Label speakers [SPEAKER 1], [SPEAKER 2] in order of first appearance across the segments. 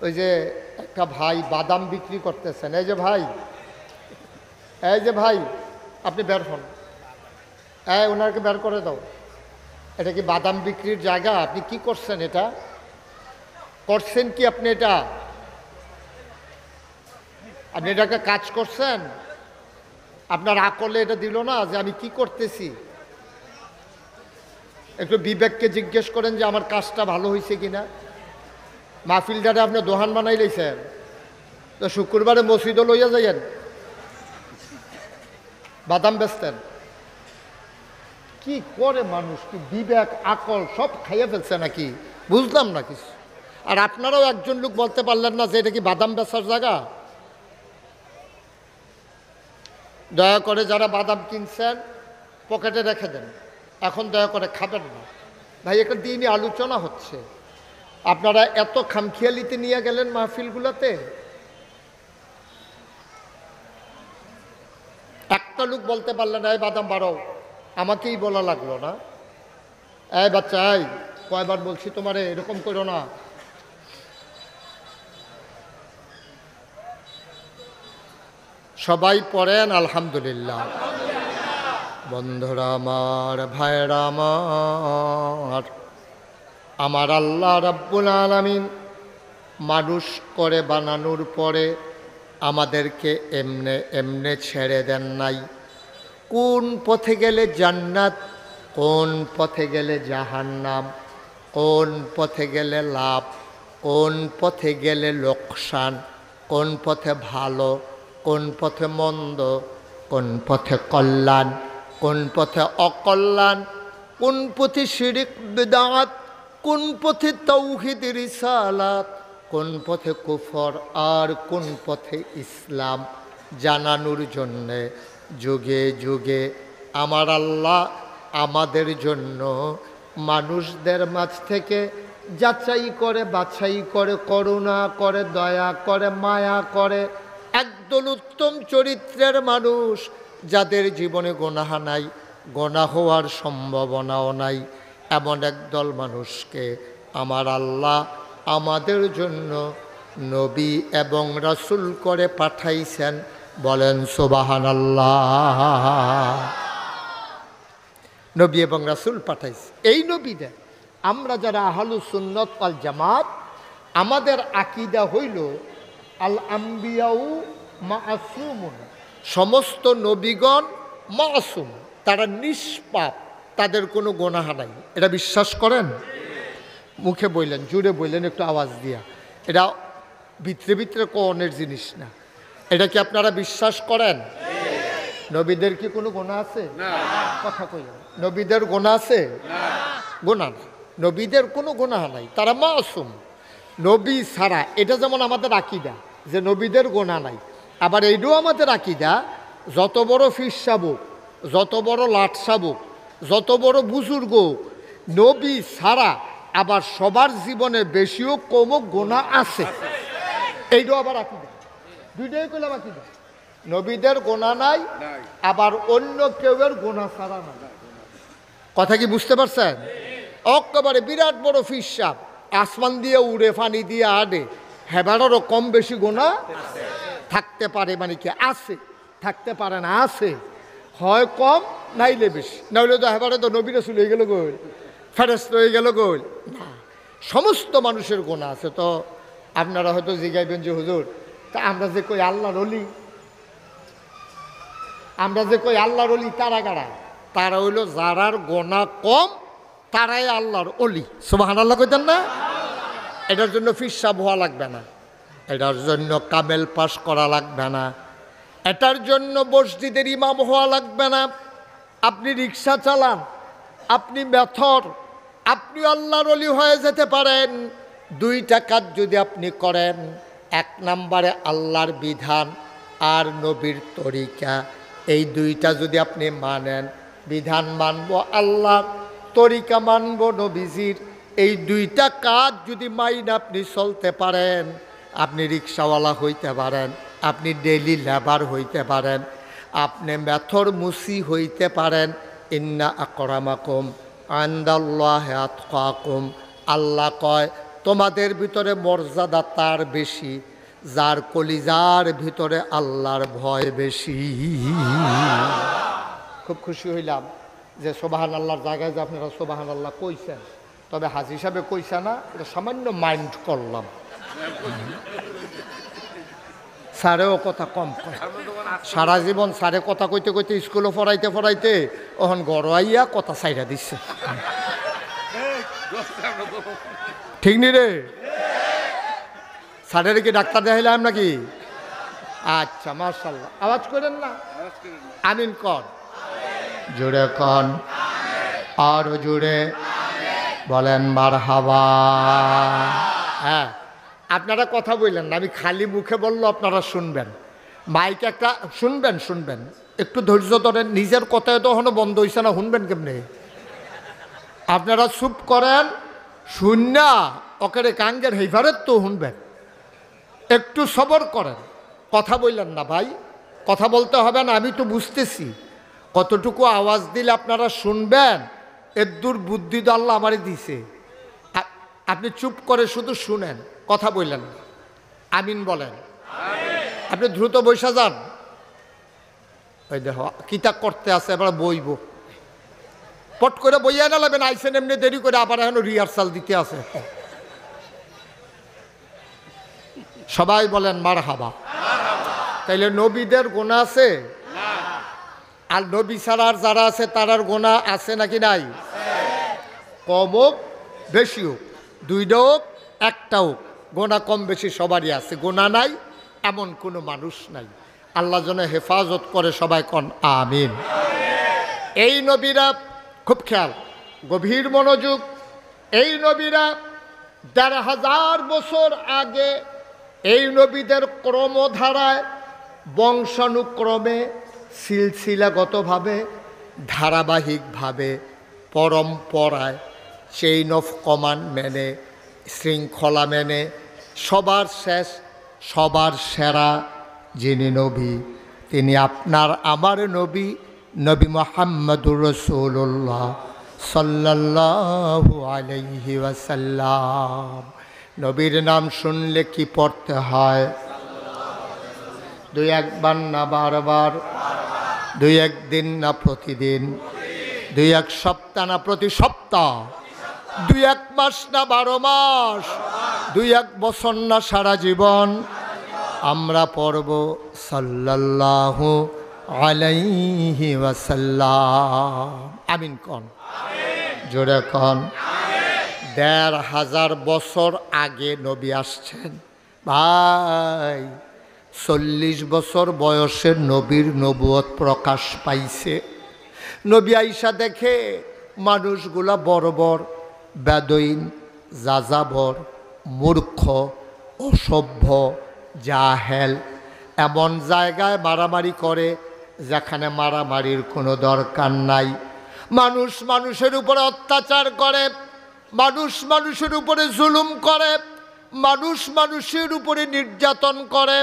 [SPEAKER 1] ওই যে একটা ভাই বাদাম বিক্রি করতেছেন, এই যে ভাই আপনি বের হন, ওনাকে বের করে দাও। এটা কি বাদাম বিক্রির জায়গা? আপনি কি করছেন? এটা করছেন কি আপনি? আপনি এটাকে কাজ করছেন? আপনার আকলে এটা দিল না যে আমি কি করতেছি? একটু বিবেককে জিজ্ঞেস করেন যে আমার কাজটা ভালো হয়েছে কিনা। মাহফিলটারে আপনি দোহান বানাই লইছেন, তো শুক্রবারে মসজিদও লইয়া যাইয়েন, বাদাম বেচতেন। কি করে মানুষ? কি বিবেক আকল সব খাইয়ে ফেলছে নাকি? বুঝলাম না কিছু। আর আপনারাও একজন লোক বলতে পারলেন না যে এটা কি বাদাম বেচার জায়গা? দয়া করে যারা বাদাম কিনছেন পকেটে রেখে দেন, এখন দয়া করে খাবেন না ভাই। একটা দিনই আলোচনা হচ্ছে, আপনারা এত খামখেয়ালিতে নিয়ে গেলেন মাহফিলগুলোতে। একটা লোক বলতে পারলেন এই বাদাম বাড়াও, আমাকেই বলা লাগলো না। এই বাচ্চা, কয়বার বলছি তোমারে এরকম করো না। সবাই পড়েন আলহামদুলিল্লাহ। বন্ধুরা আমার, ভাইরা আমার আল্লাহ রাব্বুল আলামিন মানুষ করে বানানোর পরে আমাদেরকে এমনে এমনে ছেড়ে দেন নাই। কোন পথে গেলে জান্নাত, কোন পথে গেলে জাহান্নাম, কোন পথে গেলে লাভ, কোন পথে গেলে লোকসান, কোন পথে ভালো, কোন পথে মন্দ, কোন পথে কল্যাণ, কোন পথে অকল্যাণ, কোন পথে শিরক বিদআত, কোন পথে তাওহীদ রিসালাত, কোন পথে কুফর আর কোন পথে ইসলাম জানানোর জন্যে যুগে যুগে আমার আল্লাহ আমাদের জন্য মানুষদের মাঝ থেকে যাচাই করে, বাছাই করে, করুণা করে, দয়া করে, মায়া করে একদল উত্তম চরিত্রের মানুষ, যাদের জীবনে গুনাহ নাই, গুনাহ হওয়ার সম্ভাবনাও নাই, এমন একদল মানুষকে আমার আল্লাহ আমাদের জন্য নবী এবং রাসূল করে পাঠাইছেন। বলেন সুবহানাল্লাহ। নবী এবং রাসূল পাঠাইছে। এই নবীদের আমরা যারা আহলুস সুন্নাত ওয়াল জামাত, আমাদের আকীদা হইল আল আম্বিয়াউ মাসুমুন, সমস্ত নবীগণ মাসুম, তারা নিষ্পাপ, তাদের কোনো গুনাহ নাই। এটা বিশ্বাস করেন? মুখে বললেন, জুড়ে বললেন, একটু আওয়াজ দিয়া। এটা ভিতরে ভিতরে কোনের জিনিস না। এটা কি আপনারা বিশ্বাস করেন? নবীদের কি কোনো গুনাহ আছে? কথা কইলেন, নবীদের গুনাহ আছে? গুনাহ নাই, নবীদের কোনো গুনাহ নাই, তারা মাসুম। নবী ছাড়া, এটা যেমন আমাদের আকীদা যে নবীদের গুনাহ নাই, আবার এইটাও আমাদের আকীদা যত বড় ফির সাবুক, যত বড় লাট সাবুক, যত বড় বুজুর্গ, নবী ছাড়া আবার সবার জীবনে বেশিও কমও গুনাহ আছে। এইটাও আবার আকীদা, দুইটাই কইলাম আকীদা। নবীদের গুনাহ নাই, আবার অন্য কেউয়ের গুনাহ ছাড়া নাই। কথা কি বুঝতে পারছেন? একেবারে বিরাট বড় ফির সাব, আসমান দিয়ে উড়ে, পানি দিয়ে আডে, হেবারেরও কম বেশি গুনাহ থাকতে পারে, মানে কি আছে, থাকতে পারে না, আছে, হয় কম নাইলে বেশি। নাইলে তো হেবারে তো নবী রাসূল হয়ে গেল গোল, ফেরেশতা হয়ে গেল গোল না, সমস্ত মানুষের গুনাহ আছে। তো আপনারা হয়তো জিজ্ঞাসবেন যে হুজুর, তা আমরা যে কই আল্লাহর ওলি, আমরা যে কই আল্লাহর ওলি, তারা কারা? তারা হইল যারার গুনাহ কম, তারাই আল্লাহর ওলি। সুবহানাল্লাহ কইতেন না? এটার জন্য ফিরসাব হওয়া লাগবে না, এটার জন্য কামেল পাস করা লাগবে না, এটার জন্য মসজিদের ইমাম হওয়া লাগবে না। আপনি রিক্সা চালান, আপনি মেথর, আপনি আল্লাহর ওলি হয়ে যেতে পারেন। দুইটা কাজ যদি আপনি করেন, এক নম্বরে আল্লাহর বিধান আর নবীর তরিকা, এই দুইটা যদি আপনি মানেন, বিধান মানব আল্লাহর, তরিকা মানব নবীজির, এই দুইটা কাজ যদি মাইন আপনি চলতে পারেন, আপনি রিক্সাওয়ালা হইতে পারেন, আপনি ডেইলি লেবার হইতে পারেন, আপনি মেথর মুসি হইতে পারেন। ইন্না আকরামাকুম ইনদাল্লাহি আতকাকুম, আল্লাহ কয় তোমাদের ভিতরে মর্যাদা তার বেশি যার কলিজার ভিতরে আল্লাহর ভয় বেশি। খুব খুশি হইলাম যে সুবহানাল্লাহর জায়গায় যে আপনারা সুবহানাল্লাহ কইছেন, তবে হাজি হিসাবে কইছে না, এটা সামান্য মাইন্ড করলাম। স্যারেও কথা কম কয়, সারা জীবন স্যারে কথা কইতে কইতে স্কুলে পড়াইতে পড়াইতে ওখান গড়াইয়া কথা চাইরা দিচ্ছে। ঠিক নি রে? স্যারের কি ডাক্তার দেখাইলাম নাকি? আচ্ছা, মাশাআল্লাহ। আওয়াজ করেন না, আমিন কর, জোরে কন, আরো জোরে বলেন মারহাবা। হ্যাঁ, আপনারা কথা বললেন না, আমি খালি মুখে বললো আপনারা শুনবেন, মাইক একটা শুনবেন, একটু ধৈর্য ধরেন। নিজের কথায় তো এখনো বন্ধ হয়েছে না, শুনবেন কেমনে? আপনারা চুপ করেন, শুননা ওকে কাঙ্গের হেইভারের তো শুনবেন। একটু সবর করেন, কথা বললেন না ভাই, কথা বলতে হবে না, আমি তো বুঝতেছি। কতটুকু আওয়াজ দিলে আপনারা শুনবেন এর দূর বুদ্ধি তো আল্লাহ আমারে দিছে। আপনি চুপ করে শুধু শুনেন, কথা বললেন না। আমিন বলেন। আপনি দ্রুত বৈশা যান। ওই দেখো কিতাব করতে আছে, এবার বইব, পট করে বইয়া না লাগবেন, আইসেন এমনি দেরি করে, আবার এখন রিহার্সাল দিতে আছে। সবাই বলেন মারহাবা। তাইলে নবীদের গুনাহ আছে আর নবী ছাড়ার যারা আছে তারার গুনাহ আছে নাকি নাই? কম হোক বেশি হোক, দুইটা হোক একটা হোক, গুনাহ কম বেশি সবারই আছে। গুনাহ নাই এমন কোনো মানুষ নাই। আল্লাহ যেন হেফাজত করে, সবাই কন আমিন। এই নবীরা, খুব খেয়াল, গভীর মনোযোগ, এই নবীরা ১,৫০০ বছর আগে এই নবীদের ক্রমধারায় বংশানুক্রমে সিলসিলাগতভাবে ধারাবাহিকভাবে পরম্পরায় চেইন অফ কমান্ড মেনে, শৃঙ্খলা মেনে সবার শেষ সবার সেরা যিনি নবী, তিনি আপনার আমার নবী, নবী মুহাম্মদুর রাসূলুল্লাহ সাল্লাল্লাহু আলাইহি ওয়াসাল্লাম। নবীর নাম শুনলে কি পড়তে হয়? দুই একবার না বারবার, দুই একদিন না প্রতিদিন, দুই এক সপ্তাহ না প্রতি সপ্তাহ, দুই এক মাস না 12 মাস, দুই এক বছর না সারা জীবন আমরা পড়ব সাল্লাল্লাহু আলাইহি ওয়াসাল্লাম। আমিন কন, জোরে কন। ১,৫০০ বছর আগে নবী আসছেন ভাই। ৪০ বছর বয়সের নবীর নবুয়ত প্রকাশ পাইছে। নবী আইসা দেখে মানুষগুলা বর্বর, বেদইন, যাযাবর, মূর্খ, অসভ্য, জাহেল, এমন জায়গায় মারামারি করে যেখানে মারামারির কোনো দরকার নাই। মানুষ মানুষের উপরে অত্যাচার করে, মানুষ মানুষের উপরে জুলুম করে, মানুষ মানুষের উপরে নির্যাতন করে,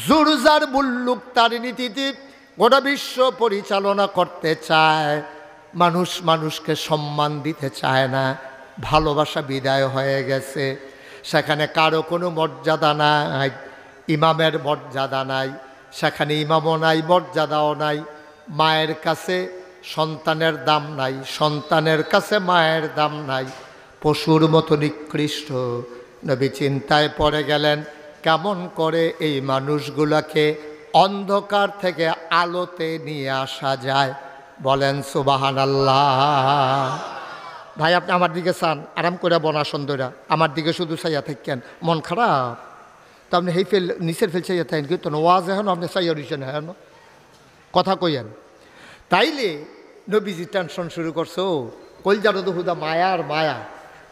[SPEAKER 1] জোরজার মুল্লুক তার নীতিতে গোটা বিশ্ব পরিচালনা করতে চায়। মানুষ মানুষকে সম্মান দিতে চায় না, ভালোবাসা বিদায় হয়ে গেছে। সেখানে কারো কোনো মর্যাদা নাই, ইমামের মর্যাদা নাই, সেখানে ইমামও নাই, মর্যাদাও নাই। মায়ের কাছে সন্তানের দাম নাই, সন্তানের কাছে মায়ের দাম নাই, পশুর মতো নিকৃষ্ট। নবী চিন্তায় পড়ে গেলেন, কেমন করে এই মানুষগুলোকে অন্ধকার থেকে আলোতে নিয়ে আসা যায়। বলেন সুবহানাল্লাহ। ভাই আপনি আমার দিকে চান, আরাম করে বনা সুন্দরা আমার দিকে শুধু চাইয়া থাকেন, মন খারাপ তো আপনি হেই ফেল নিচের ফেল চাইয়া থাকেন, কিন্তু ওয়াজ এখন আপনি চাইয়া দিচ্ছেন, হ্যাঁ কথা কইয়েন। তাইলে নবীজি টেনশন শুরু করছো, কলজার তো হুদা মায়ার মায়া,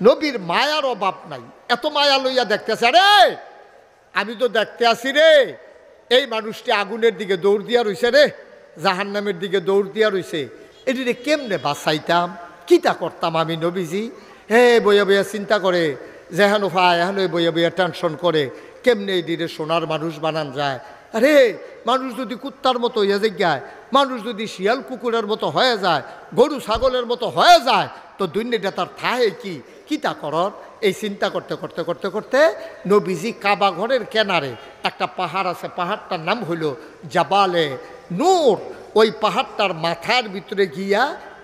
[SPEAKER 1] নবীর মায়ার অভাব নাই, এত মায়া লইয়া দেখতেছে। আরে আমি তো দেখতে আসি রে, এই মানুষটি আগুনের দিকে দৌড় দিয়া রইছে রে, জাহান্নামের দিকে দৌড় দিয়া রইছে, এটিরে কেমনে বাঁচাইতাম, কিতা করতাম আমি নবীজি? হে বইয়া বইয়া চিন্তা করে, যেহেন ফায় এখন বইয়া বইয়া টেনশন করে, কেমনে এটিরে সোনার মানুষ বানান যায়, আরে মানুষ যদি কুত্তার মতো হয়ে যায়, মানুষ যদি শিয়াল কুকুরের মতো হয়ে যায়, গরু ছাগলের মতো হয়ে যায়, তো দুনিয়াটা তার থাহে কি তা করর? এই চিন্তা করতে করতে করতে করতে নবীজি কাবা ঘরের কেনারে একটা পাহাড় আছে, পাহাড়টার নাম হইল জাবালে নূর। ওই পাহাড়টার মাথার ভিতরে গিয়া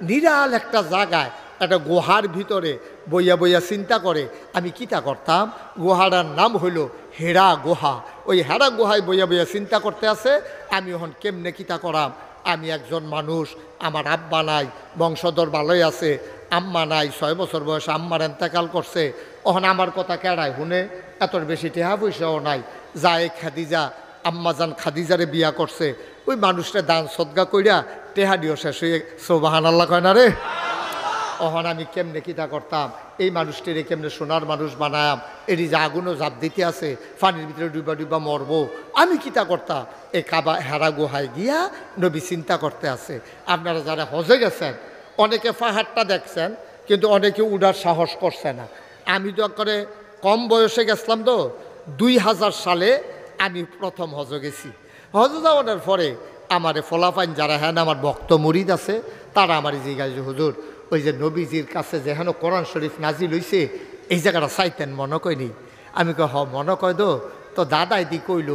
[SPEAKER 1] নিরাল একটা জায়গায় একটা গুহার ভিতরে বইয়া বইয়া চিন্তা করে আমি কিতা করতাম। গুহাটার নাম হইল হেরা গুহা। ওই হেরা গুহায় বইয়া বইয়া চিন্তা করতে আছে আমি এখন কেমনে কিতা করাম। আমি একজন মানুষ, আমার আব্বা নাই, বংশধর ভালোই আছে, আম্মা নাই, 6 বছর বয়সে আম্মার এন্তেকাল করছে। ওখানে আমার কথা কেড়ায় শুনে, এত বেশি টেহা পয়সাও নাই। যায় খাদিজা, আম্মাজান খাদিজারে বিয়া করছে, ওই মানুষটা দান সদগা কইরা টেহা দিও শেষ হয়ে সুবহানাল্লাহ কয় না রে। অহন আমি কেমনে কিতা করতাম, এই মানুষটিরে কেমনে সোনার মানুষ বানায়াম, এটি যে আগুনও জাপ দিতে আছে, পানির ভিতরে ডুবা ডুবা মরবো, আমি কিতা করতাম। এই কাবা হেরা গুহায় গিয়া নবী চিন্তা করতে আছে। আপনারা যারা হজে গেছেন অনেকে পাহাড়টা দেখছেন, কিন্তু অনেকে উড়ার সাহস করছে না। আমি তো করে কম বয়সে গেছিলাম, তো 2000 সালে আমি প্রথম হজে গেছি। হজে যাওয়ার পরে আমার ফলাফাইন যারা হ্যাঁ আমার ভক্ত মুরিদ আছে, তারা আমার জিজ্ঞাসা হুজুর ওই যে নবীজির কাছে যেহেন কোরআন শরীফ নাজিল হইছে এই জায়গাটা চাইতেন মনে কয়নি? আমি কই হ মনে কয় তো দাদাই দি কইল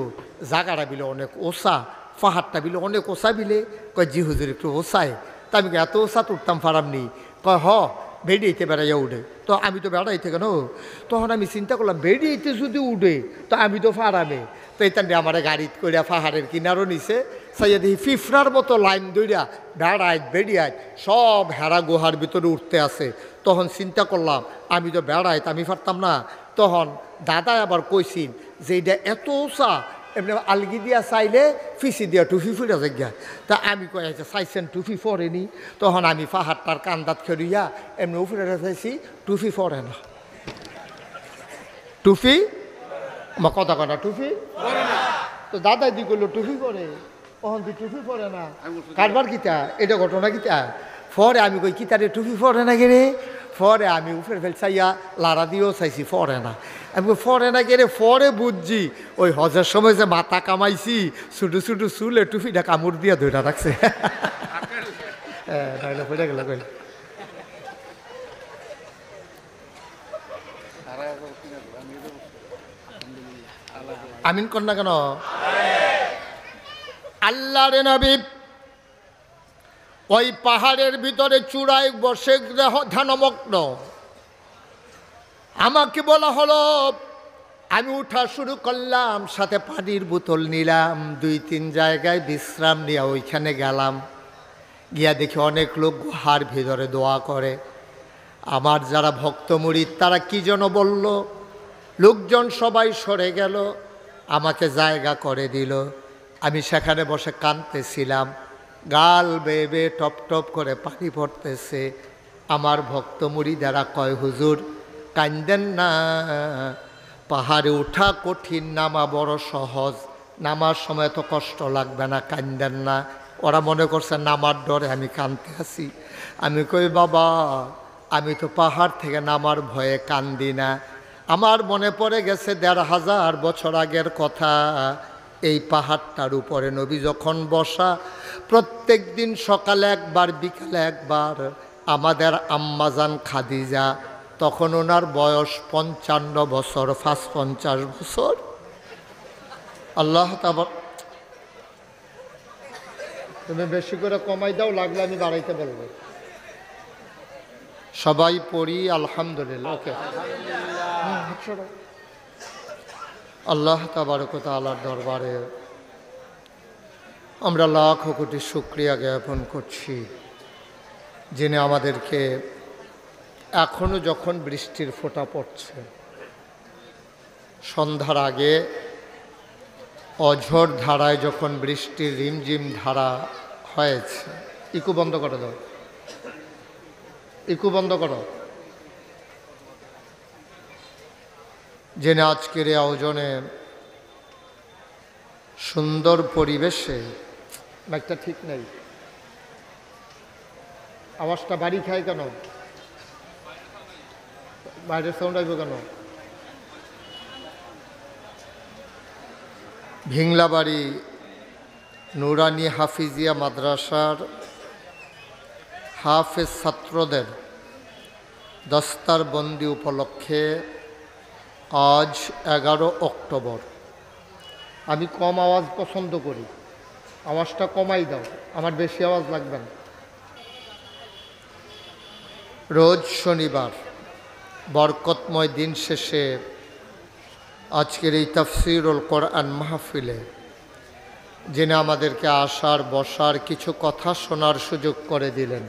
[SPEAKER 1] জায়গাটা বিলে অনেক ওসা, পাহাড়টা বিলে অনেক ওসা বিলে। কয় জি হুজুর একটু ওসায়। তা আমি এত ওসা তুলতাম পারামনি? কয় হ বেড়িয়েতে বেড়াইয়া উঠে। তো আমি তো বেড়াইতে কেন, তখন আমি চিন্তা করলাম বেড়িয়েতে যদি উঠে তো আমি তো ফারামে। তো এই তান্ডে আমার গাড়িত কইরা পাহাড়ের কিনারও নিছে, সাইয়া দেখি ফিফরার মতো লাইন দইরা বেড়ায় বেড়িয়ায় সব হেরা গুহার ভিতরে উঠতে আছে। তখন চিন্তা করলাম আমি তো বেড়াইত আমি পারতাম না। তখন দাদা আবার কইছিন যে এটা এত উঁচা, এমনি আলগি দিয়া চাইলে ফিসি দিয়া টুফি ফুটে যায়। তা আমি কই আছে চাইছেন টুফি পরেনি? তখন আমি পাহাড়টার কান্দাত খেরিয়া এমনি উপরে চাইছি, টুফি পরে না। টুফি আমার কথা কথা টুফি পরে না। তো দাদাই দি করলো টুফি পরে, তখন তুই টুফি পরে না, কারবার কিতা এটা ঘটনা কিতা? পরে আমি কই কিতারে টুফি পরে না গেরে? পরে আমি উপরে ফেল চাইয়া লাড়া দিয়েও চাইছি, পরে না। আমি পরে না গেলে পরে বুঝছি ওই হজের সময় যে মাথা কামাইছি ছোটো ছোটো চুলে টুফিটা কামড় দিয়া ধরে রাখছে। হ্যাঁ পড়ে গেল কই। আমিন কর না কেন? আল্লাহর নবী ওই পাহাড়ের ভিতরে চূড়ায় বসে ধ্যানমগ্ন। আমাকে বলা হলো, আমি উঠা শুরু করলাম, সাথে পানির বোতল নিলাম, 2-3 জায়গায় বিশ্রাম নিয়ে ওইখানে গেলাম। গিয়া দেখি অনেক লোক গুহার ভিতরে দোয়া করে। আমার যারা ভক্ত মুরিদ তারা কি যেন বলল, লোকজন সবাই সরে গেল, আমাকে জায়গা করে দিল। আমি সেখানে বসে কাঁদতেছিলাম, গাল বেয়ে বেয়ে টপ টপ করে পানি পড়তেছে। আমার ভক্ত মুরিদেরা কয় হুজুর কান্দেন না, পাহাড়ে ওঠা কঠিন, নামা বড় সহজ, নামার সময় তো কষ্ট লাগবে না, কান্দেন না। ওরা মনে করছে নামার ডরে আমি কাঁদতে আছি। আমি কই বাবা আমি তো পাহাড় থেকে নামার ভয়ে কান্দি না। আমার মনে পড়ে গেছে 1500 বছর আগের কথা। এই পাহাড়টার উপরে নবী যখন বসা, প্রত্যেক দিন সকালে একবার বিকালে একবার আমাদের আম্মাজান খাদিজা, তখন ওনার বয়স 55 বছর, 50 বছর। আল্লাহ তাবার তুমি বেশি করে কমাই দাও, লাগলে আমি বাড়াইতে বলবো। সবাই পড়ি আলহামদুলিল্লাহ। ওকে আল্লাহ তাবারক ওয়া তাআলার দরবারে আমরা লাখ কোটি শুকরিয়া জ্ঞাপন করছি, যিনি আমাদেরকে এখনো যখন বৃষ্টির ফোঁটা পড়ছে, সন্ধ্যার আগে অঝোর ধারায় যখন বৃষ্টির রিমঝিম ধারা হয়েছে, ইকু বন্ধ করে দাও, ইকু বন্ধ করো। যিনি আজকের এই আয়োজনে সুন্দর পরিবেশে, একটা ঠিক নেই, আওয়াজটা বাড়ি খায় কেন? বাইরের সাউন্ড আসবে কেন? ভিংলাবাড়ি নুরানি হাফিজিয়া মাদ্রাসার হাফেজ ছাত্রদের দস্তারবন্দি উপলক্ষে আজ 11 অক্টোবর। আমি কম আওয়াজ পছন্দ করি, আওয়াজটা কমাই দাও, আমার বেশি আওয়াজ লাগবে না। রোজ শনিবার বরকতময় দিন শেষে আজকের এই তাফসীরুল কোরআন মাহফিলে যিনি আমাদেরকে আসার বসার কিছু কথা শোনার সুযোগ করে দিলেন,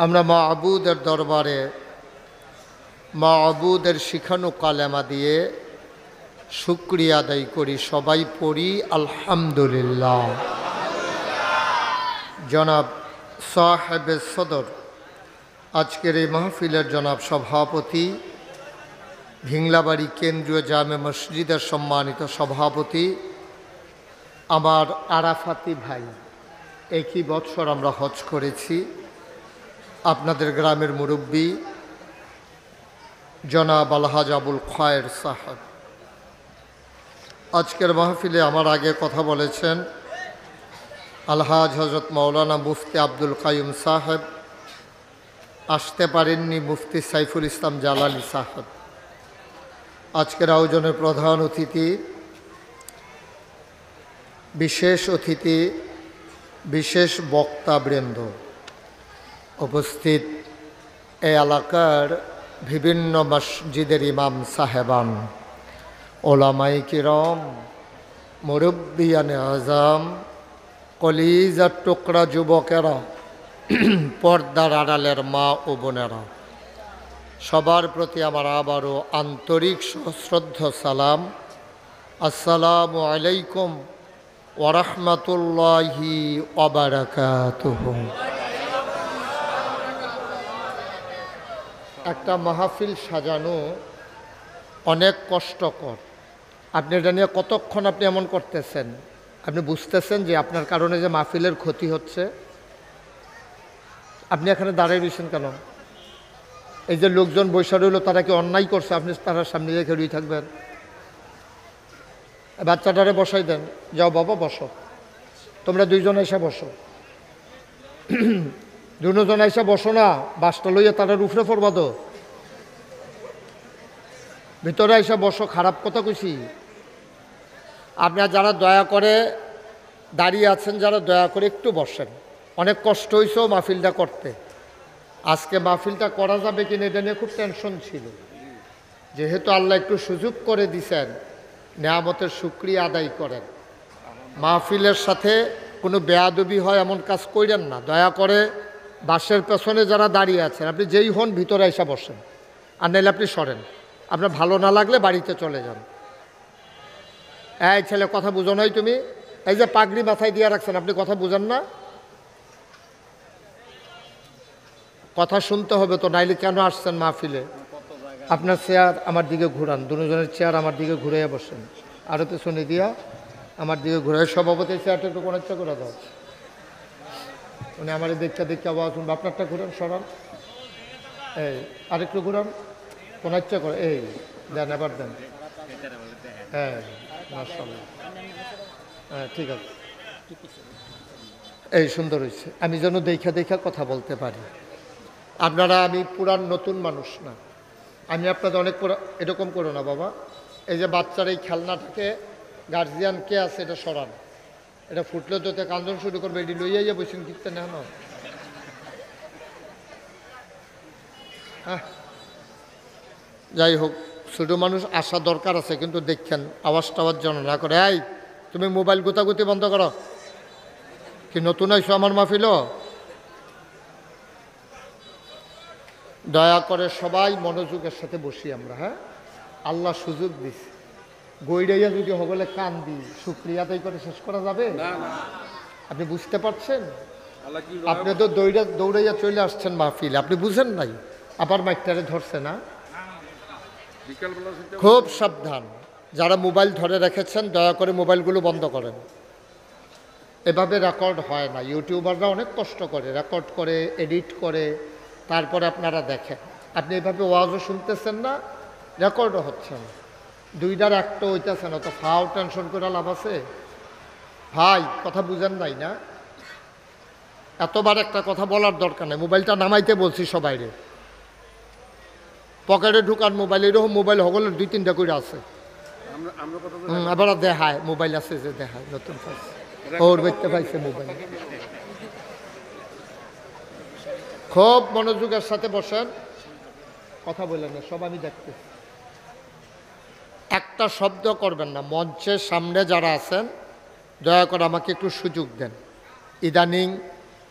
[SPEAKER 1] আমরা মাবুদের দরবারে মাবুদের শিখানো কালেমা দিয়ে শুকরিয়া আদায় করি। সবাই পড়ি আলহামদুলিল্লাহ। জনাব সাহেবে সদর, আজকের এই মাহফিলের জনাব সভাপতি, ভিংলাবাড়ি কেন্দ্রীয় জামে মসজিদের সম্মানিত সভাপতি, আমার আরাফাতি ভাই, একই বছর আমরা হজ করেছি, আপনাদের গ্রামের মুরব্বী জনাব আলহাজ আবুল খায়ের সাহেব, আজকের মাহফিলে আমার আগে কথা বলেছেন আলহাজ হজরত মৌলানা মুফতি আব্দুল কাইয়ুম সাহেব, আসতে পারেননি মুফতি সাইফুল ইসলাম জালালি সাহেব। আজকের আয়োজনের প্রধান অতিথি, বিশেষ বক্তাবৃন্দ, উপস্থিত এই এলাকার বিভিন্ন মসজিদের ইমাম সাহেবান, ওলামায়ে কিরাম, মুরব্বিয়ানে আজম, কলিজার টুকরা যুবকেরা, পর্দার আড়ালের মা ও বোনেরা, সবার প্রতি আমার আবারও আন্তরিক সশ্রদ্ধ সালাম। আসসালামু আলাইকুম ওয়া রাহমাতুল্লাহি ওয়া বারাকাতুহু। একটা মাহফিল সাজানো অনেক কষ্টকর। আপনি এটা নিয়ে কতক্ষণ আপনি এমন করতেছেন? আপনি বুঝতেছেন যে আপনার কারণে যে মাহফিলের ক্ষতি হচ্ছে? আপনি এখানে দাঁড়িয়ে রয়েছেন কেন? এই যে লোকজন বৈশা রইল, তারা কি অন্যায় করছে? আপনি তারা সামনে রেখে রয়ে থাকবেন? বাচ্চাটারে বসাই দেন, যাও বাবা বসো, তোমরা দুইজন এসে বসো, দুজন এসে বসো না, বাসটা লইয়া তারা উপরে পড়বা তো, ভিতরে এসে বসো। খারাপ কথা কইছি? আপনারা যারা দয়া করে দাঁড়িয়ে আছেন, যারা দয়া করে একটু বসেন। অনেক কষ্ট হয়েছে মাহফিলটা করতে। আজকে মাহফিলটা করা যাবে কিনা এটা নিয়ে খুব টেনশন ছিল। যেহেতু আল্লাহ একটু সুযোগ করে দিছেন, নেয়ামতের শুকরিয়া আদায় করেন। মাহফিলের সাথে কোনো বেয়াদবি হয় এমন কাজ করেন না। দয়া করে বাসের পেছনে যারা দাঁড়িয়ে আছেন, আপনি যেই হন ভিতরে এসে বসেন, আর নাইলে আপনি সরেন। আপনার ভালো না লাগলে বাড়িতে চলে যান। এই ছেলে, কথা বুঝো নাই তুমি? এই যে পাগড়ি মাথায় দিয়ে রাখছেন, আপনি কথা বুঝেন না? কথা শুনতে হবে তো, নাইলে কেন আসছেন মাহফিলে? আপনার চেয়ার আমার দিকে ঘুরান, দুজনের চেয়ার আমার দিকে ঘুরাইয়া বসেন, আরও পেছনে দিয়া আমার দিকে ঘুরাই। সভাপতির চেয়ারটা একটু কোন ইচ্ছা করে দাও, উনি আমার দেখতে আবার শুনবো। আপনারটা ঘুরান, সরান, এই আরেকটু ঘুরান, কোন ইচ্ছা করে, এই দেন, এবার দেন। হ্যাঁ মাশাআল্লাহ, হ্যাঁ ঠিক আছে, এই সুন্দর হয়েছে। আমি যেন দেখা কথা বলতে পারি। আপনারা, আমি পুরান নতুন মানুষ না, আমি আপনাদের অনেক এরকম করো না বাবা। এই যে বাচ্চার এই খেলনাটাকে গার্জিয়ান কে আছে এটা সরান। এটা ফুটলে তো কান্দন শুরু করবে, এটি লইয়া বসেন কিনতে না। হ্যাঁ যাই হোক, ছোটো মানুষ আসা দরকার আছে, কিন্তু দেখছেন আওয়াজ টাওয়াজ যেন না করে। এই তুমি মোবাইল গোতাগুতি বন্ধ করো। কি নতুন আইসো আমার মাহফিল? দয়া করে সবাই মনোযোগের সাথে বসি আমরা। হ্যাঁ, আল্লাহ সুযোগ দিছে, গইরাইয়া যদি হগলে কান দিই, শুক্রিয়া আদায় করে শেষ করা যাবে? আপনি বুঝতে পারছেন? আপনি তো দৌড়াইয়া চলে আসছেন মাহফিলে, আপনি বুঝেন নাই, আবার মাইকটারে ধরছে না। খুব সাবধান, যারা মোবাইল ধরে রেখেছেন দয়া করে মোবাইলগুলো বন্ধ করেন। এভাবে রেকর্ড হয় না। ইউটিউবাররা অনেক কষ্ট করে রেকর্ড করে, এডিট করে, তারপরে আপনারা দেখেন। আপনি এইভাবে ওয়াজও শুনতেছেন না, রেকর্ডও হচ্ছে না, দুইটার একটা হইতেছে না, তো ফাও টেনশন করে লাভ আছে? ভাই কথা বুঝেন নাই না? এতবার একটা কথা বলার দরকার নেই। মোবাইলটা নামাইতে বলছি সবাইরে, পকেটে ঢুকার মোবাইল, এরকম মোবাইল হগলের 2-3টা করে আছে। আবার দেখায় মোবাইল আছে, যে দেখায় নতুন পাইছে, ওর বেচতে পাইছে মোবাইল। খুব মনোযোগের সাথে বসেন, কথা বললেন না, সব আমি দেখতে, একটা শব্দ করবেন না। মঞ্চের সামনে যারা আছেন দয়া করে আমাকে একটু সুযোগ দেন। ইদানিং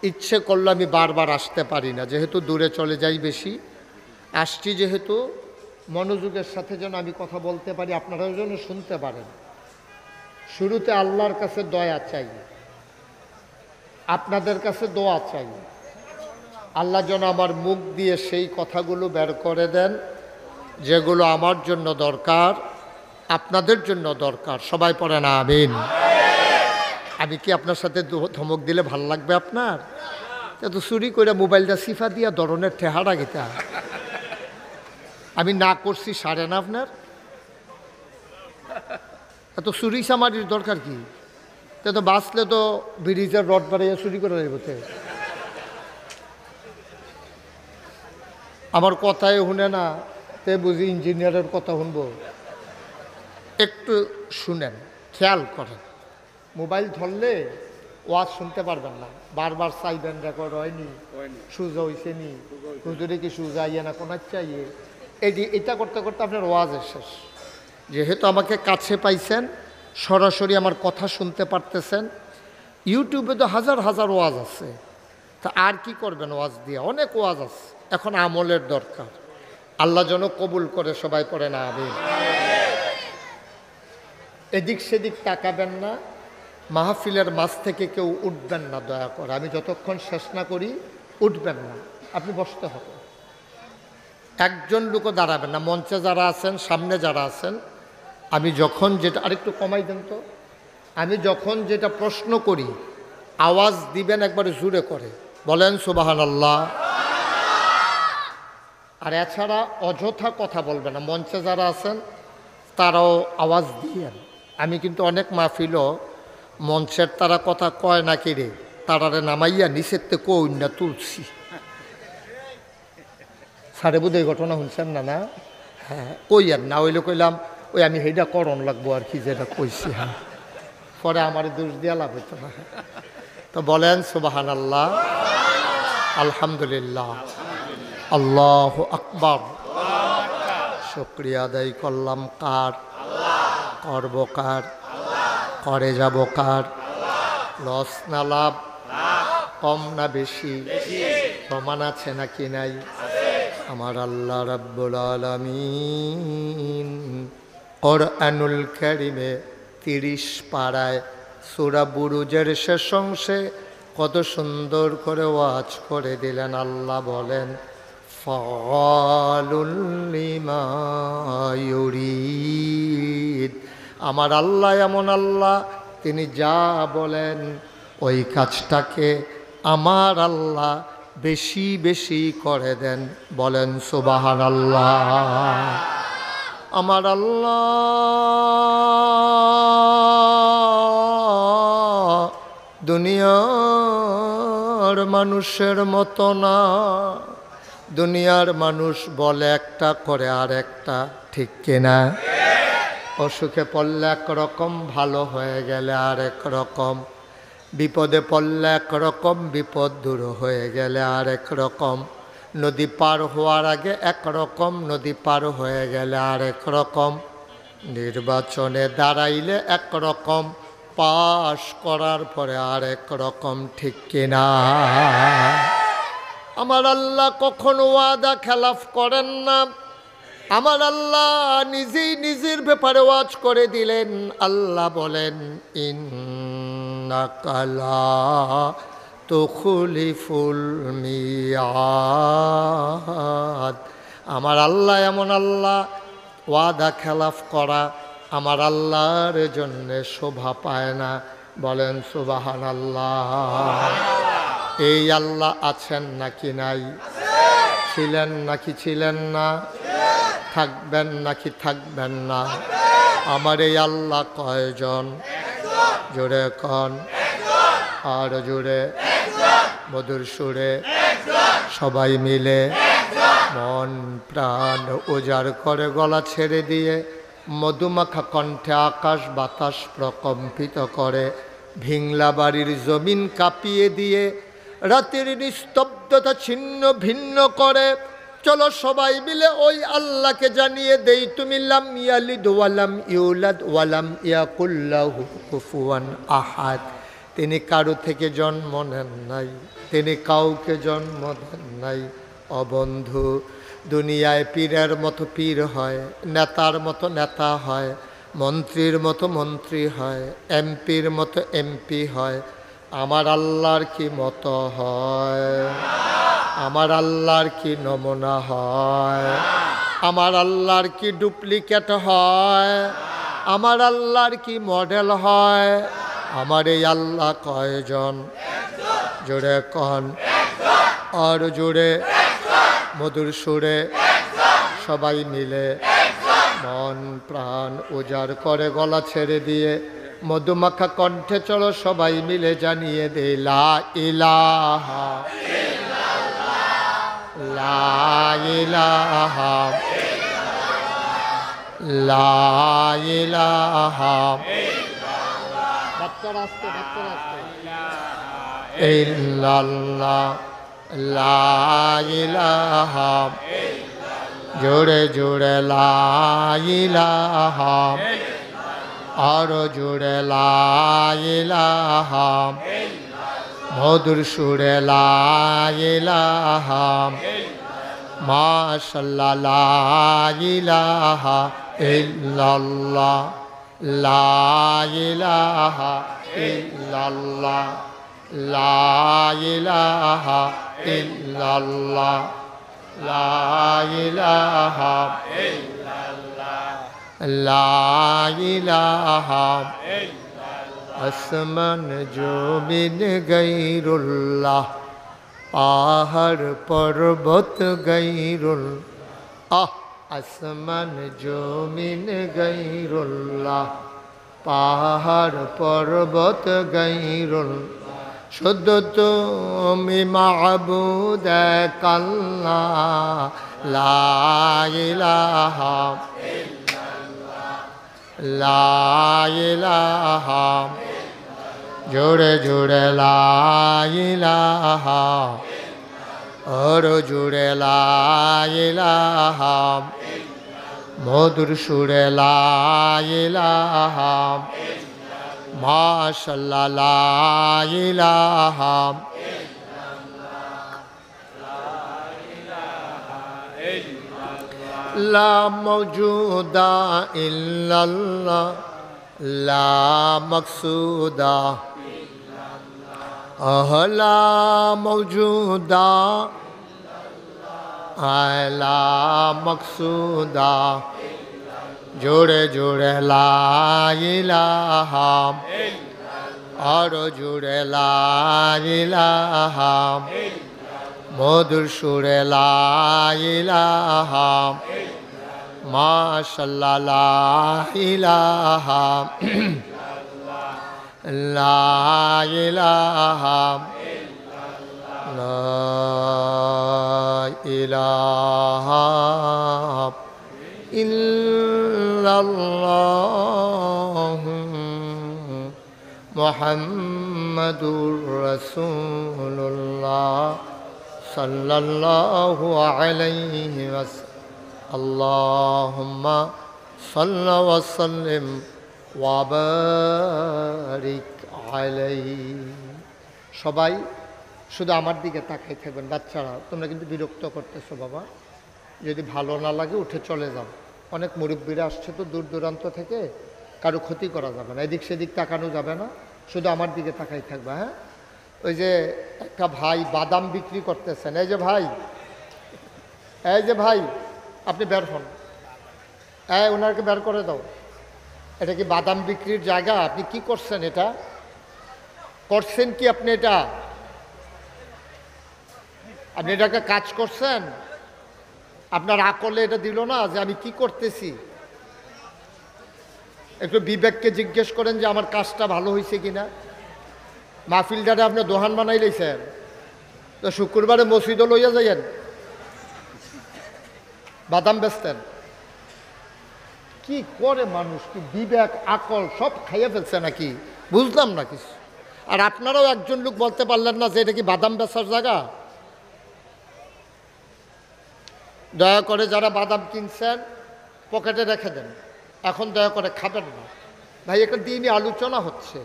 [SPEAKER 1] ইচ্ছে করলে আমি বারবার আসতে পারি না, যেহেতু দূরে চলে যাই বেশি। আসছি যেহেতু, মনোযোগের সাথে যেন আমি কথা বলতে পারি, আপনারাও যেন শুনতে পারেন। শুরুতে আল্লাহর কাছে দয়া চাই, আপনাদের কাছে দোয়া চাই। আল্লাহ যেন আমার মুখ দিয়ে সেই কথাগুলো বের করে দেন যেগুলো আমার জন্য দরকার, আপনাদের জন্য দরকার। সবাই পড়েন আমিন। আমি কি আপনার সাথে ধমক দিলে ভাল লাগবে আপনার? তো চুরি করে মোবাইলটা সিফা দিয়া ধরনের ঠেহারা গীতা আমি না করছি সারে না আপনার? এত চুরি সামারির দরকার কি? তো বাঁচলে তো ব্রিজের রড বাড়িয়ে চুরি করে যাবে। আমার কথাই শুনে না, তে বুঝি ইঞ্জিনিয়ারের কথা শুনবো? একটু শুনেন, খেয়াল করেন। মোবাইল ধরলে ওয়াজ শুনতে পারবেন না, বারবার চাইবেন রেকর্ড হয়নি, সুজা হয়েছে নি, হুজুরে কি সুজা ইয়ে না কোনার চাইয়ে, এটা করতে করতে আপনার ওয়াজের শেষ। যেহেতু আমাকে কাছে পাইছেন, সরাসরি আমার কথা শুনতে পারতেছেন, ইউটিউবে তো হাজার হাজার ওয়াজ আছে, তা আর কি করবেন ওয়াজ দিয়ে? অনেক ওয়াজ আছে, এখন আমলের দরকার। আল্লাহ যেন কবুল করে, সবাই পড়ে না আমিন। এদিক সেদিক তাকাবেন না, মাহফিলের মাঝ থেকে কেউ উঠবেন না দয়া করে। আমি যতক্ষণ শেষ না করি উঠবেন না, আপনি বসতে হবে। একজন লোকও দাঁড়াবেন না। মঞ্চে যারা আছেন, সামনে যারা আছেন, আমি যখন যেটা, আরেকটু কমাই দেন তো, আমি যখন যেটা প্রশ্ন করি আওয়াজ দিবেন একবারে জোরে করে, বলেন সুবহানাল্লাহ। আর এছাড়া অযথা কথা বলবেন না। মঞ্চে যারা আছেন তারাও আওয়াজ দিয়েন। আমি কিন্তু অনেক মাহফিলও মঞ্চের তারা কথা কয় না কিরে, তারারে নামাইয়া নিচেরতে কই না তুলছি। সারে বোধ এই ঘটনা শুনছেন না? না, হ্যাঁ, কই আর না হইলে কইলাম ওই আমি সেইটা করণ লাগবো আর কি, যেটা কইছি। হ্যাঁ, পরে আমার দোষ দিয়া লাভ হইতো না। তো বলেন সুবহানাল্লাহ, আলহামদুলিল্লাহ, আল্লাহু আকবার। শুকরিয়া আদায় করলাম কার? করব কার? করে যাব কার? লস না লাভ? কম না বেশি? প্রমাণ আছে নাকি নাই? আমার আল্লাহ রাব্বুল আলামিন কোরআনুল কারীমে 30 পারায় সূরা বুরুজের শেষ অংশে কত সুন্দর করে ওয়াজ করে দিলেন। আল্লাহ বলেন, ফাআলুল লিমা ইউরিদ। আমার আল্লাহ এমন আল্লাহ, তিনি যা বলেন ওই কাজটাকে আমার আল্লাহ বেশি বেশি করে দেন। বলেন সুবহানাল্লাহ। আমার আল্লাহ দুনিয়ার মানুষের মতো না। দুনিয়ার মানুষ বলে একটা, করে আর একটা, ঠিক কিনা? অসুখে পড়লে একরকম, ভালো হয়ে গেলে আর এক রকম, বিপদে পড়লে একরকম, বিপদ দূর হয়ে গেলে আর এক রকম, নদী পার হওয়ার আগে একরকম, নদী পার হয়ে গেলে আর এক রকম, নির্বাচনে দাঁড়াইলে একরকম, পাশ করার পরে আর এক রকম, ঠিক কিনা? আমার আল্লাহ কখনো ওয়াদা খেলাফ করেন না। আমার আল্লাহ নিজেই নিজের ব্যাপারে ওয়াজ করে দিলেন। আল্লাহ বলেন, ইন্নাকা লা তুখলিফুল মিয়াদ। আমার আল্লাহ এমন আল্লাহ, ওয়াদা খেলাফ করা আমার আল্লাহর জন্য শোভা পায় না। বলেন সুবহানাল্লাহ। এই আল্লাহ আছেন নাকি নাই? ছিলেন নাকি ছিলেন না, থাকবেন নাকি থাকবেন না? আমার এই আল্লাহ কয়জন? জোরে কন, আর জোরে, মধুর সুরে, সবাই মিলে মন প্রাণ উজাড় করে গলা ছেড়ে দিয়ে মধুমাখা কণ্ঠে আকাশ বাতাস প্রকম্পিত করে, ভিংলা বাড়ির জমিন কাঁপিয়ে দিয়ে রাতের নিস্তব্ধতা ছিন্ন ভিন্ন করে। চলো সবাই মিলে ওই আল্লাহকে জানিয়ে দেই, তুমি লাম ইয়ালিদ ওয়ালাম ইউলাদ ওয়ালাম ইয়াকুল লাহু কুফুয়ান আহাদ। তিনি কারো থেকে জন্ম নেন নাই, তিনি কাউকে জন্ম দেন নাই। অবন্ধু, দুনিয়ায় পীরের মতো পীর হয়, নেতার মতো নেতা হয়, মন্ত্রীর মতো মন্ত্রী হয়, এমপির মতো এমপি হয়। আমার আল্লাহর কি মতো হয়? আমার আল্লাহর কি নমুনা হয়? আমার আল্লাহর কি ডুপ্লিকেট হয়? আমার আল্লাহর কি মডেল হয়? আমার এই আল্লাহ কয়জন? জোরে কন, আর জোরে, মধুর সুরে, সবাই মিলে মন প্রাণ উজাড় করে গলা ছেড়ে দিয়ে মধুমাখা কণ্ঠে চলো সবাই মিলে জানিয়ে দে, লা ইলাহা লা ইলাহা লা ইলাহা ইল্লাল্লাহ লা ইলাহা, জোরে জোরে লা ইলাহা, আরো জোরে লা ইলাহা, মধুর সুরে লা ইলাহা, মাশাআল্লাহ লা ইলাহা ইল্লাল্লাহ লা ইলাহা ইল্লাল্লাহ লা ইলাহা ইল্লাল্লাহ লা ইলাহা ইল্লাল্লাহ লা ইলাহা আসমান জমিন গায়রুল্লাহ, পাহাড় পর্বত গায়রুল্লাহ, আসমান জমিন গায়রুল্লাহ, পাহাড় পর্বত গায়রুল্লাহ। শুধু তুমি মাবুদ এক আল্লাহ, লা ইলাহা লা ইলাহা, জোরে জোরে লা ইলাহা, আর জোরে লা ইলাহা, মধুর সুরে লা ইলাহা, মাশাআল্লাহ লা ইলাহা লা মওজুদা ইল্লাল্লাহ লা মকসুদা লা মওজুদা লা মকসুদা, জোরে জোরে লা ইলাহা, আরো জোরে লা ইলাহা, মধুর সুরে লা ইলাহা, মাশাআল্লাহ লা ইলাহা লা ইলাহা লা ইলাহা ইল্লাল্লাহ মুহাম্মাদুর রাসূলুল্লাহ সাল্লাল্লাহু আলাইহি ওয়াসাল্লাম। আল্লাহুম্মা সাল্লি ওয়া সাল্লিম ওয়া বারিক আলাইহি। সবাই শুধু আমার দিকে তাকাই থাকবেন। বাচ্চারা তোমরা কিন্তু বিরক্ত করতেছো বাবা, যদি ভালো না লাগে উঠে চলে যাও। অনেক মুরব্বীরা আসছে তো দূর দূরান্ত থেকে, কারো ক্ষতি করা যাবে না, এদিক সেদিক তাকানো যাবে না, শুধু আমার দিকে তাকাই থাকবে। হ্যাঁ, ওই যে একটা ভাই বাদাম বিক্রি করতেছেন, এই যে ভাই, এই যে ভাই আপনি বের হন, ওনাকে বের করে দাও। এটা কি বাদাম বিক্রির জায়গা? আপনি কি করছেন? এটা করছেন কি আপনি? এটা আপনি এটাকে কাজ করছেন? আপনার আকলে এটা দিল না যে আমি কি করতেছি? একটু বিবেককে জিজ্ঞেস করেন যে আমার কাজটা ভালো হয়েছে কিনা। মাহফিলটারে আপনি দোহান বানাই লইছেন, তো শুক্রবারে মসজিদও লইয়া যাইয়েন, বাদাম বেচতেন। কি করে মানুষ, কি বিবেক আকল সব খাইয়ে ফেলছে নাকি বুঝলাম না কিছু। আর আপনারাও একজন লোক বলতে পারলেন না যে এটা কি বাদাম বেচার জায়গা? দয়া করে যারা বাদাম কিনছেন পকেটে রেখে দেন, এখন দয়া করে খাবেন না ভাই। একটা দিনই আলোচনা হচ্ছে,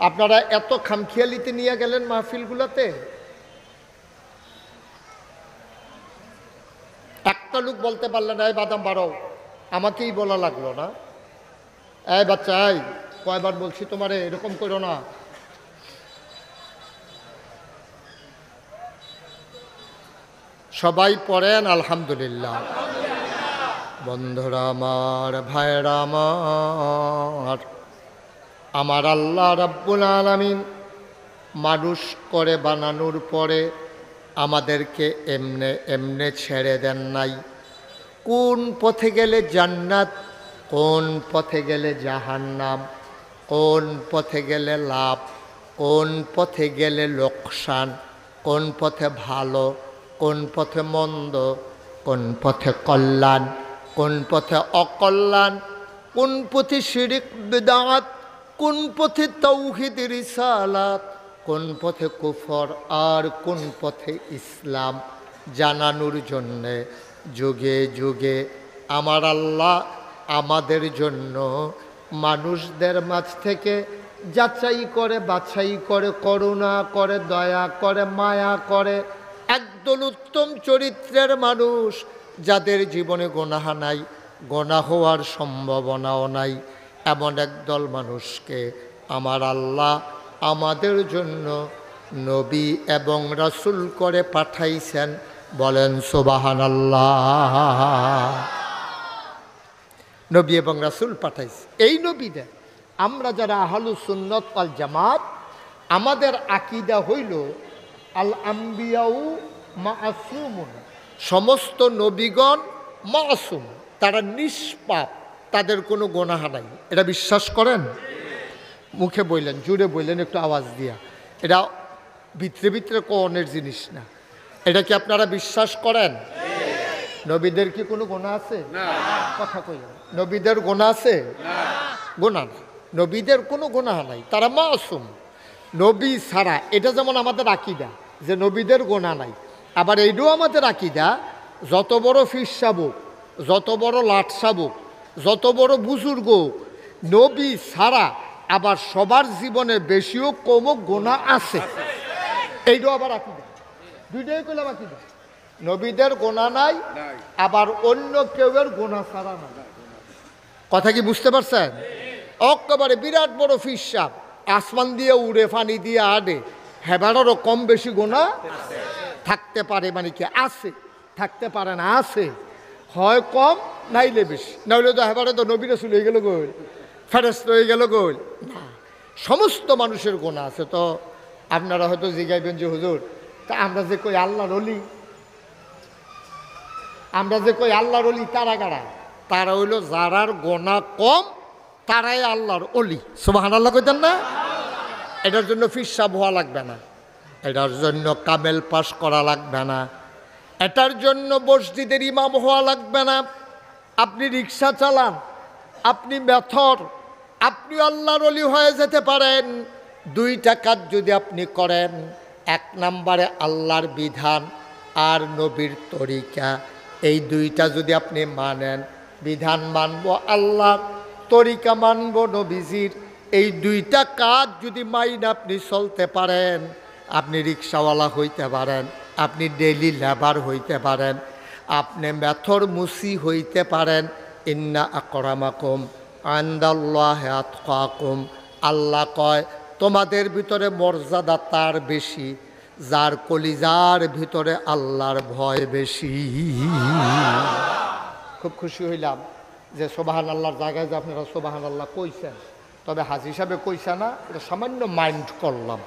[SPEAKER 1] আপনারা এত খামখেয়ালিতে নিয়ে গেলেন মাহফিলগুলোতে। একটা লোক বলতে পারলেন এই বাদাম বাড়াও, আমাকেই বলা লাগলো না। এই বাচ্চা, এই কয়বার বলছি তোমারে এরকম করো না। সবাই পড়েন আলহামদুলিল্লাহ। বন্ধুরা আমার, ভাইরা আমার, আমার আল্লাহ রাব্বুল আলামিন মানুষ করে বানানোর পরে আমাদেরকে এমনে এমনে ছেড়ে দেন নাই। কোন পথে গেলে জান্নাত, কোন পথে গেলে জাহান্নাম, কোন পথে গেলে লাভ, কোন পথে গেলে লোকসান, কোন পথে ভালো, কোন পথে মন্দ, কোন পথে কল্যাণ, কোন পথে অকল্যাণ, কোন পথে শিরক বিদআত, কোন পথে তাওহীদ রিসালাত, কোন পথে কুফর আর কোন পথে ইসলাম জানানোর জন্যে যুগে যুগে আমার আল্লাহ আমাদের জন্য মানুষদের মাঝ থেকে যাচাই করে, বাছাই করে, করুণা করে, দয়া করে, মায়া করে একদল উত্তম চরিত্রের মানুষ, যাদের জীবনে গুনাহ নাই, গুনাহ হওয়ার সম্ভাবনাও নাই, এমন একদল মানুষকে আমার আল্লাহ আমাদের জন্য নবী এবং রাসূল করে পাঠাইছেন। বলেন সুবহানাল্লাহ। নবী এবং রাসূল পাঠাইছে। এই নবীদের আমরা যারা আহলুস সুন্নাত ওয়াল জামাত, আমাদের আকীদা হইল আল আম্বিয়াউ মাসুমুন, সমস্ত নবীগণ মাসুম, তারা নিষ্পাপ, তাদের কোনো গুনাহ নাই। এটা বিশ্বাস করেন? মুখে বললেন, জুড়ে বললেন, একটু আওয়াজ দিয়া। এটা ভিতরে ভিতরে কোনের জিনিস না। এটা কি আপনারা বিশ্বাস করেন? নবীদের কি কোনো গুনাহ আছে? কথা কইলেন, নবীদের গুনাহ আছে? গুনাহ নাই, নবীদের কোনো গুনাহ নাই, তারা মাসুম। নবী ছাড়া, এটা যেমন আমাদের আকীদা যে নবীদের গুনাহ নাই, আবার এইটাও আমাদের আকীদা যত বড় ফির সাবুক, যত বড় লাট সাবুক, যত বড় বুজুর্গ, নবী ছাড়া আবার সবার জীবনে বেশিও কমও গুনাহ আছে। এইটাও আবার আকীদা, দুইটাই কইলাম আকীদা। নবীদের গুনাহ নাই, আবার অন্য কেউয়ের গুনাহ ছাড়া নাই। কথা কি বুঝতে পারছেন? একেবারে বিরাট বড় ফির সাব, আসমান দিয়ে উড়ে, পানি দিয়ে আডে, হেবারেরও কম বেশি গুনাহ থাকতে পারে, মানে কি আছে, থাকতে পারে না, আছে, হয় কম নাইলে বেশি। নাইলে তো হেবারে তো নবী রাসূল হয়ে গেল গোল, ফেরেশতা হয়ে গেল গোল না, সমস্ত মানুষের গুনাহ আছে। তো আপনারা হয়তো জিজ্ঞাসবেন যে হুজুর, তা আমরা যে কই আল্লাহর ওলি, আমরা যে কই আল্লাহর ওলি, তারা কারা? তারা হইল যারার গুনাহ কম, তারাই আল্লাহর ওলি। সুবহানাল্লাহ কইতেন না? এটার জন্য ফিরসাব হওয়া লাগবে না, এটার জন্য কামেল পাস করা লাগবে না, এটার জন্য মসজিদের ইমাম হওয়া লাগবে না। আপনি রিক্সা চালান, আপনি মেথর, আপনি আল্লাহর ওলি হয়ে যেতে পারেন। দুইটা কাজ যদি আপনি করেন, এক নম্বরে আল্লাহর বিধান আর নবীর তরিকা, এই দুইটা যদি আপনি মানেন, বিধান মানব আল্লাহর, তরিকা মানব নবীজির, এই দুইটা কাজ যদি মাইন আপনি চলতে পারেন, আপনি রিক্সাওয়ালা হইতে পারেন, আপনি ডেইলি লেবার হইতে পারেন, আপনি মেথর মুসি হইতে পারেন। ইন্না আকরামাকুম ইনদাল্লাহি আতকাকুম, আল্লাহ কয় তোমাদের ভিতরে মর্যাদা তার বেশি যার কলিজার ভিতরে আল্লাহর ভয় বেশি। খুব খুশি হইলাম যে সুবহানাল্লাহর জায়গায় যে আপনারা সুবহানাল্লাহ কইছেন, তবে হাজি হিসাবে কইছে না, এটা সামান্য মাইন্ড করলাম।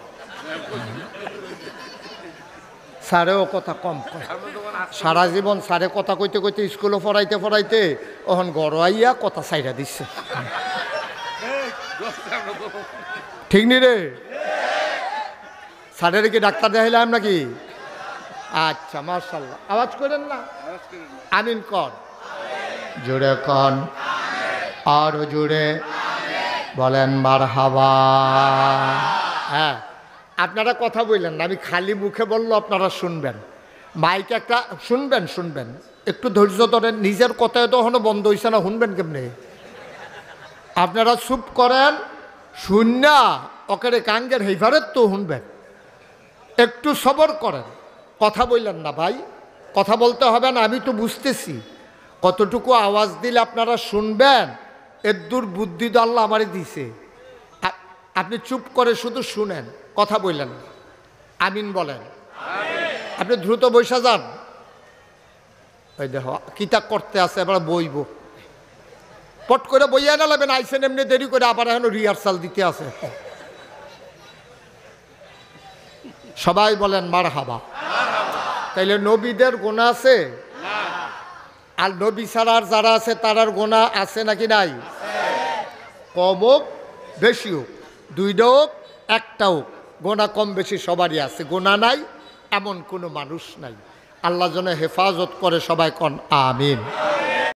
[SPEAKER 1] স্যারেও কথা কম কয় সারা জীবন স্যারে কথা কইতে কইতে স্কুলে পড়াইতে পড়াইতে ওখান গড়াইয়া কথা সাইরা দিচ্ছে ঠিক নি রে স্যারের কি ডাক্তার দেখাইলাম নাকি আচ্ছা মাশাআল্লাহ আওয়াজ করেন না আমিন কর জোরে কন আরো জোরে বলেন মারহাবা হ্যাঁ আপনারা কথা বললেন না আমি খালি মুখে বললো আপনারা শুনবেন মাইক একটা শুনবেন একটু ধৈর্য ধরেন নিজের কথায় তো এখনো বন্ধ হয়েছে না শুনবেন কেমনে আপনারা চুপ করেন শুননা ওকে কাঙ্গের হেইভারের তো শুনবেন একটু সবর করেন কথা বললেন না ভাই কথা বলতে হবে না আমি তো বুঝতেছি কতটুকু আওয়াজ দিলে আপনারা শুনবেন এর দূর বুদ্ধি তো আল্লাহ আমারই দিছে আপনি চুপ করে শুধু শুনেন কথা বললেন না আমিন বলেন আপনি দ্রুত বৈশা যান ওই দেখো কিতাব করতে আছে এবার বইব পট করে বইয়া না লাগবেন আইসেন এমনি দেরি করে আবার এখন রিহার্সাল দিতে আছে সবাই বলেন মারহাবা তাইলে নবীদের গুনাহ আছে আর নবী ছাড়ার যারা আছে তারার গুনাহ আছে নাকি নাই কম হোক বেশি হোক দুইটা হোক একটা হোক গুনাহ কম বেশি সবারই আছে গুনাহ নাই এমন কোনো মানুষ নাই আল্লাহ যেন হেফাজত করে সবাই কন আমিন